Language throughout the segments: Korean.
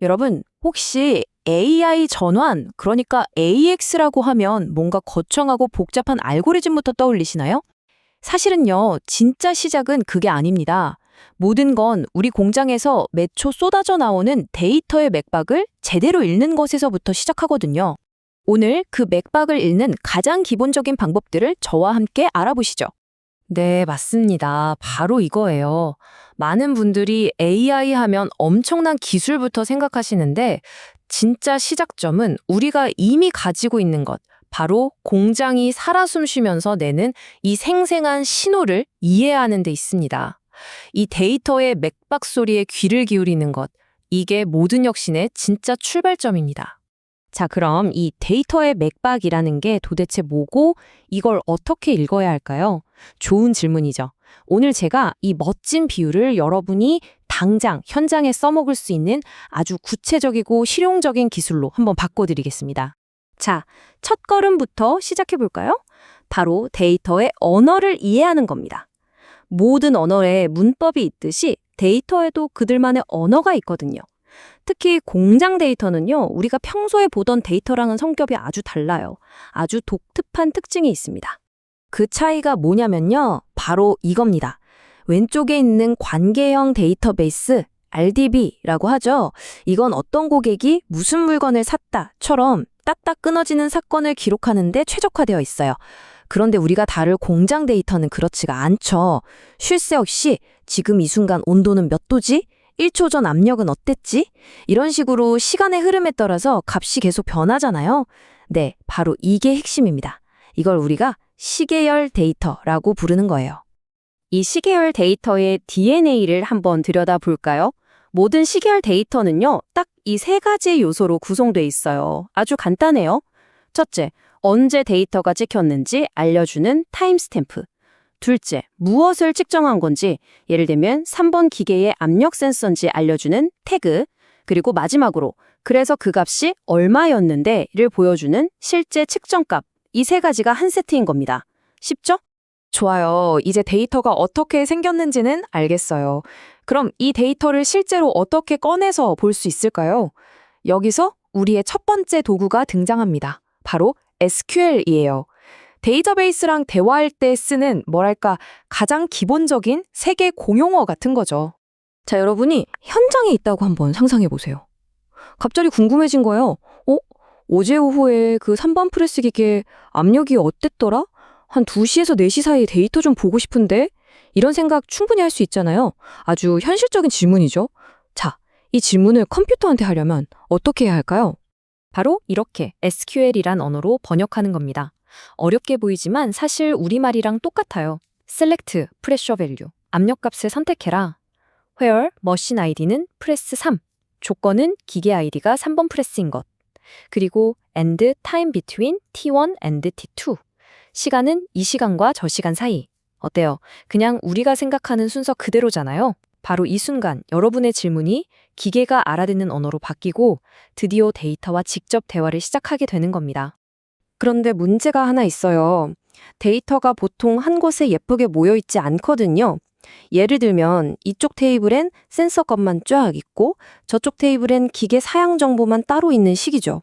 여러분, 혹시 AI 전환, 그러니까 AX라고 하면 뭔가 거창하고 복잡한 알고리즘부터 떠올리시나요? 사실은요, 진짜 시작은 그게 아닙니다. 모든 건 우리 공장에서 매초 쏟아져 나오는 데이터의 맥박을 제대로 읽는 것에서부터 시작하거든요. 오늘 그 맥박을 읽는 가장 기본적인 방법들을 저와 함께 알아보시죠. 네, 맞습니다. 바로 이거예요. 많은 분들이 AI 하면 엄청난 기술부터 생각하시는데, 진짜 시작점은 우리가 이미 가지고 있는 것, 바로 공장이 살아 숨쉬면서 내는 이 생생한 신호를 이해하는 데 있습니다. 이 데이터의 맥박 소리에 귀를 기울이는 것, 이게 모든 혁신의 진짜 출발점입니다. 자, 그럼 이 데이터의 맥박이라는 게 도대체 뭐고 이걸 어떻게 읽어야 할까요? 좋은 질문이죠. 오늘 제가 이 멋진 비유를 여러분이 당장 현장에 써먹을 수 있는 아주 구체적이고 실용적인 기술로 한번 바꿔드리겠습니다. 자, 첫 걸음부터 시작해 볼까요? 바로 데이터의 언어를 이해하는 겁니다. 모든 언어에 문법이 있듯이 데이터에도 그들만의 언어가 있거든요. 특히 공장 데이터는요, 우리가 평소에 보던 데이터랑은 성격이 아주 달라요. 아주 독특한 특징이 있습니다. 그 차이가 뭐냐면요, 바로 이겁니다. 왼쪽에 있는 관계형 데이터베이스, RDB라고 하죠. 이건 어떤 고객이 무슨 물건을 샀다처럼 딱딱 끊어지는 사건을 기록하는데 최적화되어 있어요. 그런데 우리가 다룰 공장 데이터는 그렇지가 않죠. 쉴 새 없이 지금 이 순간 온도는 몇 도지? 1초 전 압력은 어땠지? 이런 식으로 시간의 흐름에 따라서 값이 계속 변하잖아요. 네, 바로 이게 핵심입니다. 이걸 우리가 시계열 데이터라고 부르는 거예요. 이 시계열 데이터의 DNA를 한번 들여다볼까요? 모든 시계열 데이터는요, 딱 이 세 가지 요소로 구성돼 있어요. 아주 간단해요. 첫째, 언제 데이터가 찍혔는지 알려주는 타임스탬프. 둘째, 무엇을 측정한 건지, 예를 들면 3번 기계의 압력 센서인지 알려주는 태그, 그리고 마지막으로 그래서 그 값이 얼마였는데를 보여주는 실제 측정값, 이 세 가지가 한 세트인 겁니다. 쉽죠? 좋아요. 이제 데이터가 어떻게 생겼는지는 알겠어요. 그럼 이 데이터를 실제로 어떻게 꺼내서 볼 수 있을까요? 여기서 우리의 첫 번째 도구가 등장합니다. 바로 SQL이에요. 데이터베이스랑 대화할 때 쓰는 뭐랄까 가장 기본적인 세계 공용어 같은 거죠. 자, 여러분이 현장에 있다고 한번 상상해 보세요. 갑자기 궁금해진 거예요. 어제 오후에 그 3번 프레스 기계 압력이 어땠더라? 한 2시에서 4시 사이에 데이터 좀 보고 싶은데? 이런 생각 충분히 할 수 있잖아요. 아주 현실적인 질문이죠. 자, 이 질문을 컴퓨터한테 하려면 어떻게 해야 할까요? 바로 이렇게 SQL이란 언어로 번역하는 겁니다. 어렵게 보이지만 사실 우리말이랑 똑같아요. select pressure value, 압력값을 선택해라. where machine ID는 프레스 3, 조건은 기계 아이디가 3번 프레스인 것. 그리고 and time between T1 and T2. 시간은 이 시간과 저 시간 사이. 어때요? 그냥 우리가 생각하는 순서 그대로잖아요. 바로 이 순간 여러분의 질문이 기계가 알아듣는 언어로 바뀌고 드디어 데이터와 직접 대화를 시작하게 되는 겁니다. 그런데 문제가 하나 있어요. 데이터가 보통 한 곳에 예쁘게 모여 있지 않거든요. 예를 들면 이쪽 테이블엔 센서 것만 쫙 있고 저쪽 테이블엔 기계 사양 정보만 따로 있는 식이죠.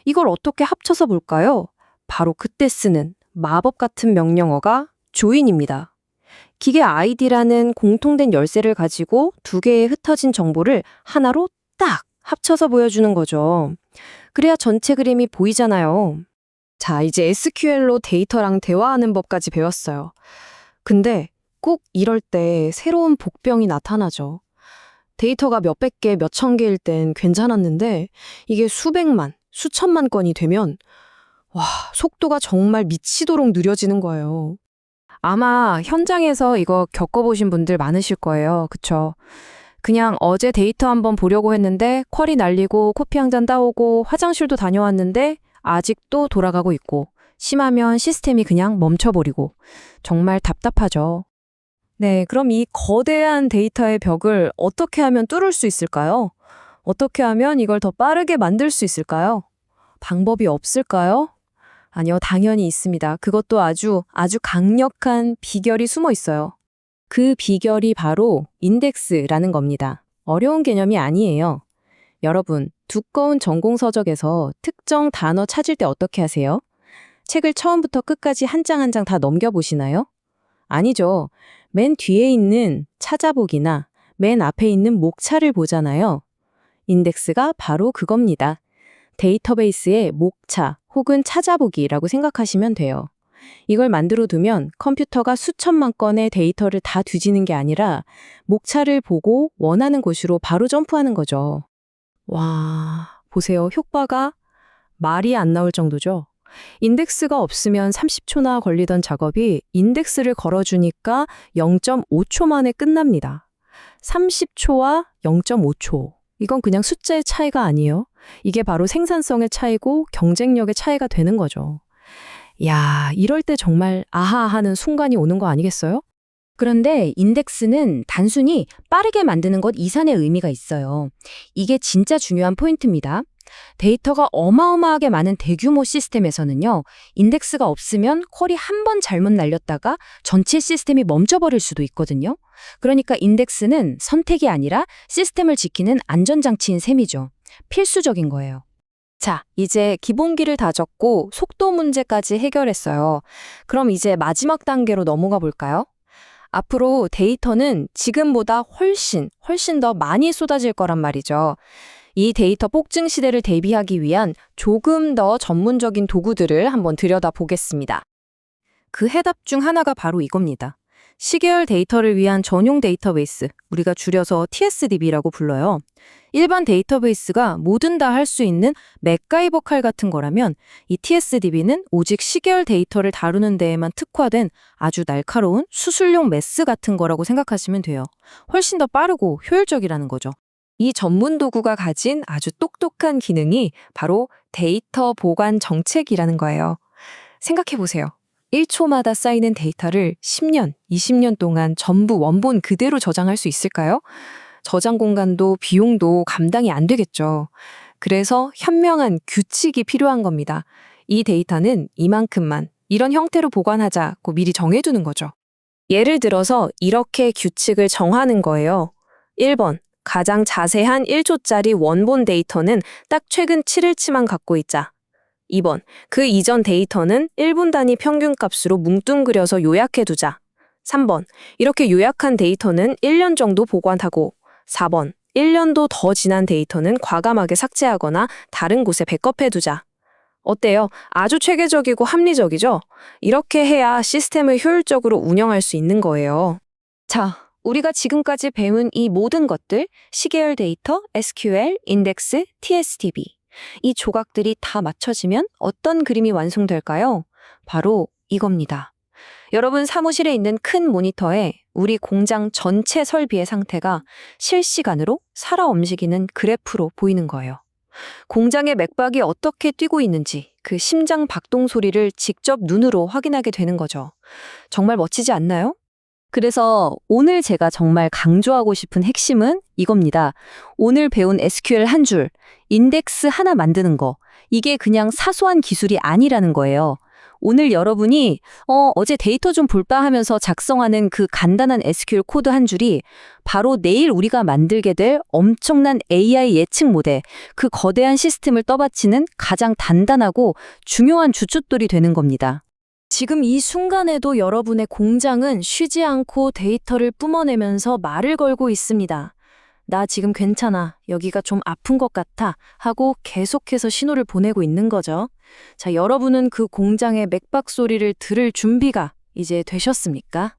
이걸 어떻게 합쳐서 볼까요? 바로 그때 쓰는 마법 같은 명령어가 조인입니다. 기계 아이디라는 공통된 열쇠를 가지고 두 개의 흩어진 정보를 하나로 딱 합쳐서 보여주는 거죠. 그래야 전체 그림이 보이잖아요. 자, 이제 SQL로 데이터랑 대화하는 법까지 배웠어요. 근데 꼭 이럴 때 새로운 복병이 나타나죠. 데이터가 몇백 개, 몇천 개일 땐 괜찮았는데 이게 수백만, 수천만 건이 되면 와, 속도가 정말 미치도록 느려지는 거예요. 아마 현장에서 이거 겪어보신 분들 많으실 거예요. 그쵸? 그냥 어제 데이터 한번 보려고 했는데 쿼리 날리고 커피 한 잔 따오고 화장실도 다녀왔는데 아직도 돌아가고 있고 심하면 시스템이 그냥 멈춰버리고 정말 답답하죠. 네, 그럼 이 거대한 데이터의 벽을 어떻게 하면 뚫을 수 있을까요? 어떻게 하면 이걸 더 빠르게 만들 수 있을까요? 방법이 없을까요? 아니요, 당연히 있습니다. 그것도 아주 강력한 비결이 숨어 있어요. 그 비결이 바로 인덱스라는 겁니다. 어려운 개념이 아니에요. 여러분, 두꺼운 전공 서적에서 특정 단어 찾을 때 어떻게 하세요? 책을 처음부터 끝까지 한 장 한 장 다 넘겨보시나요? 아니죠. 맨 뒤에 있는 찾아보기나 맨 앞에 있는 목차를 보잖아요. 인덱스가 바로 그겁니다. 데이터베이스의 목차 혹은 찾아보기라고 생각하시면 돼요. 이걸 만들어 두면 컴퓨터가 수천만 건의 데이터를 다 뒤지는 게 아니라 목차를 보고 원하는 곳으로 바로 점프하는 거죠. 와, 보세요. 효과가 말이 안 나올 정도죠. 인덱스가 없으면 30초나 걸리던 작업이 인덱스를 걸어주니까 0.5초 만에 끝납니다. 30초와 0.5초. 이건 그냥 숫자의 차이가 아니에요. 이게 바로 생산성의 차이고 경쟁력의 차이가 되는 거죠. 야, 이럴 때 정말 아하 하는 순간이 오는 거 아니겠어요? 그런데 인덱스는 단순히 빠르게 만드는 것 이상의 의미가 있어요. 이게 진짜 중요한 포인트입니다. 데이터가 어마어마하게 많은 대규모 시스템에서는요, 인덱스가 없으면 쿼리 한 번 잘못 날렸다가 전체 시스템이 멈춰버릴 수도 있거든요. 그러니까 인덱스는 선택이 아니라 시스템을 지키는 안전장치인 셈이죠. 필수적인 거예요. 자, 이제 기본기를 다 적고 속도 문제까지 해결했어요. 그럼 이제 마지막 단계로 넘어가 볼까요? 앞으로 데이터는 지금보다 훨씬 더 많이 쏟아질 거란 말이죠. 이 데이터 폭증 시대를 대비하기 위한 조금 더 전문적인 도구들을 한번 들여다보겠습니다. 그 해답 중 하나가 바로 이겁니다. 시계열 데이터를 위한 전용 데이터베이스, 우리가 줄여서 TSDB라고 불러요. 일반 데이터베이스가 뭐든 다 할 수 있는 맥가이버 칼 같은 거라면 이 TSDB는 오직 시계열 데이터를 다루는 데에만 특화된 아주 날카로운 수술용 메스 같은 거라고 생각하시면 돼요. 훨씬 더 빠르고 효율적이라는 거죠. 이 전문 도구가 가진 아주 똑똑한 기능이 바로 데이터 보관 정책이라는 거예요. 생각해 보세요. 1초마다 쌓이는 데이터를 10년, 20년 동안 전부 원본 그대로 저장할 수 있을까요? 저장 공간도 비용도 감당이 안 되겠죠. 그래서 현명한 규칙이 필요한 겁니다. 이 데이터는 이만큼만, 이런 형태로 보관하자고 미리 정해두는 거죠. 예를 들어서 이렇게 규칙을 정하는 거예요. 1번, 가장 자세한 1초짜리 원본 데이터는 딱 최근 7일치만 갖고 있자. 2번, 그 이전 데이터는 1분 단위 평균값으로 뭉뚱그려서 요약해두자. 3번, 이렇게 요약한 데이터는 1년 정도 보관하고. 4번, 1년도 더 지난 데이터는 과감하게 삭제하거나 다른 곳에 백업해두자. 어때요? 아주 체계적이고 합리적이죠? 이렇게 해야 시스템을 효율적으로 운영할 수 있는 거예요. 자, 우리가 지금까지 배운 이 모든 것들, 시계열 데이터, SQL, 인덱스, TSDB. 이 조각들이 다 맞춰지면 어떤 그림이 완성될까요? 바로 이겁니다. 여러분 사무실에 있는 큰 모니터에 우리 공장 전체 설비의 상태가 실시간으로 살아 움직이는 그래프로 보이는 거예요. 공장의 맥박이 어떻게 뛰고 있는지 그 심장 박동 소리를 직접 눈으로 확인하게 되는 거죠. 정말 멋지지 않나요? 그래서 오늘 제가 정말 강조하고 싶은 핵심은 이겁니다. 오늘 배운 SQL 한 줄, 인덱스 하나 만드는 거, 이게 그냥 사소한 기술이 아니라는 거예요. 오늘 여러분이 어제 데이터 좀 볼까 하면서 작성하는 그 간단한 SQL 코드 한 줄이 바로 내일 우리가 만들게 될 엄청난 AI 예측 모델, 그 거대한 시스템을 떠받치는 가장 단단하고 중요한 주춧돌이 되는 겁니다. 지금 이 순간에도 여러분의 공장은 쉬지 않고 데이터를 뿜어내면서 말을 걸고 있습니다. 나 지금 괜찮아. 여기가 좀 아픈 것 같아. 하고 계속해서 신호를 보내고 있는 거죠. 자, 여러분은 그 공장의 맥박 소리를 들을 준비가 이제 되셨습니까?